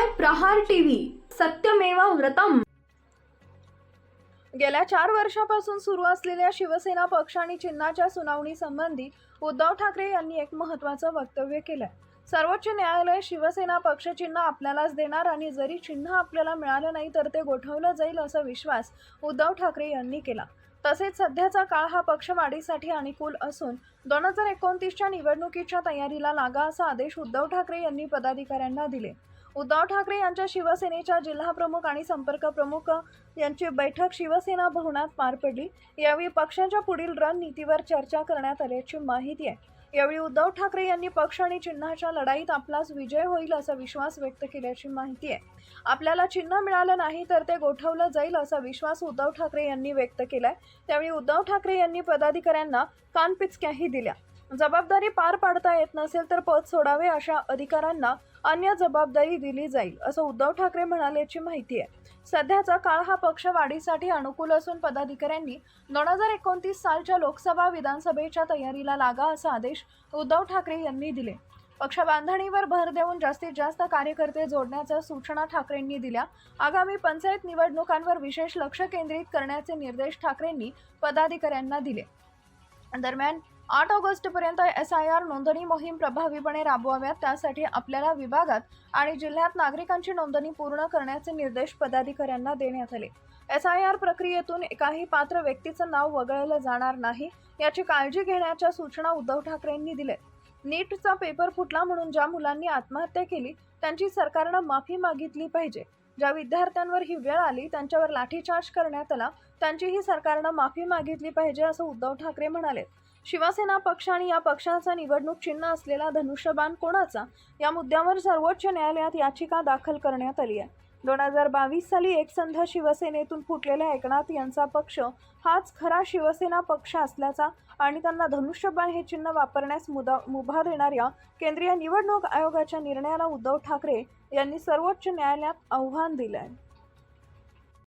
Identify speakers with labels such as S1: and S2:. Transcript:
S1: पाहताय प्रहार टीव्ही, सत्यमेव व्रतम। गेल्या 4 वर्षापासून सुरू असलेल्या शिवसेना पक्ष आणि चिन्हाच्या सुनावणी संबंधी उद्धव ठाकरे यांनी एक महत्त्वाचं वक्तव्य केलंय। सर्वोच्च न्यायालय शिवसेना पक्ष चिन्ह आपल्यालाच देणार आणि जरी चिन्ह आपल्याला मिळालं नाही तर ते गोठवलं जाईल असा विश्वास उद्धव ठाकरे यांनी केला। तसेच सध्याचा काळ हा पक्षवाढीसाठी अनुकूल असून 2029च्या निवडणुकीच्या तयारीला लागा असा आदेश उद्धव ठाकरे यांनी पदाधिकाऱ्यांना दिले। उद्धव ठाकरे यांच्या शिवसेनेच्या जिल्हाप्रमुख आणि संपर्क प्रमुख यांची बैठक शिवसेना भवनात पार पडली। यावेळी पक्षाच्या पुढील रणनीतीवर चर्चा करण्यात आल्याची माहिती आहे। यावेळी उद्धव ठाकरे यांनी पक्ष आणि चिन्हाच्या लढाईत आपलाच विजय होईल असा विश्वास व्यक्त केल्याची माहिती आहे। आपल्याला चिन्ह मिळालं नाही तर ते गोठवलं जाईल असा विश्वास उद्धव ठाकरे यांनी व्यक्त केलाय। त्यावेळी उद्धव ठाकरे यांनी पदाधिकाऱ्यांना कानपिचक्याही दिल्या। जबाबदारी पार पाडता येत नसेल तर पद सोडावे, अशा अधिकाऱ्यांना अन्य जबाबदारी दिली जाईल असं उद्धव ठाकरे म्हणाल्याची माहिती आहे। सध्याचा काळ हा पक्षवाढीसाठी अनुकूल असून पदाधिकाऱ्यांनी 2029 सालच्या लोकसभा विधानसभेच्या तयारीला लागा असा आदेश उद्धव ठाकरे यांनी दिले। पक्ष बांधणीवर भर देऊन जास्तीत जास्त कार्यकर्ते जोडण्याच्या सूचना ठाकरेंनी दिल्या। आगामी पंचायत निवडणुकांवर विशेष लक्ष केंद्रित करण्याचे निर्देश ठाकरेंनी पदाधिकाऱ्यांना दिले। दरम्यान 8 ऑगस्टपर्यंत SIR नोंदणी मोहीम प्रभावीपणे राबवाव्यात, त्यासाठी आपल्याला विभागात आणि जिल्ह्यात नागरिकांची नोंदणी पूर्ण करण्याचे निर्देश पदाधिकाऱ्यांना देण्यात आले। SIR प्रक्रियेतून एकाही पात्र व्यक्तीचं नाव वगळलं जाणार नाही याची काळजी घेण्याच्या सूचना उद्धव ठाकरेंनी दिल्या। नीटचा पेपर फुटला म्हणून ज्या मुलांनी आत्महत्या केली त्यांची सरकारनं माफी मागितली पाहिजे। ज्या विद्यार्थ्यांवर ही वेळ आली त्यांच्यावर लाठीचार्ज करण्यात आला त्यांचीही सरकारनं माफी मागितली पाहिजे असं उद्धव ठाकरे म्हणाले। शिवसेना पक्ष आणि या पक्षाचा निवडणूक चिन्ह असलेला धनुष्यबाण कोणाचा या मुद्द्यावर सर्वोच्च न्यायालयात याचिका दाखल करण्यात आली आहे। 2022 साली एकसंध शिवसेनेतून फुटलेल्या एकनाथ यांचा पक्ष हाच खरा शिवसेना पक्ष असल्याचा आणि त्यांना धनुष्यबाण हे चिन्ह वापरण्यास मुभा देणाऱ्या केंद्रीय निवडणूक आयोगाच्या निर्णयाला उद्धव ठाकरे यांनी सर्वोच्च न्यायालयात आव्हान दिले आहे।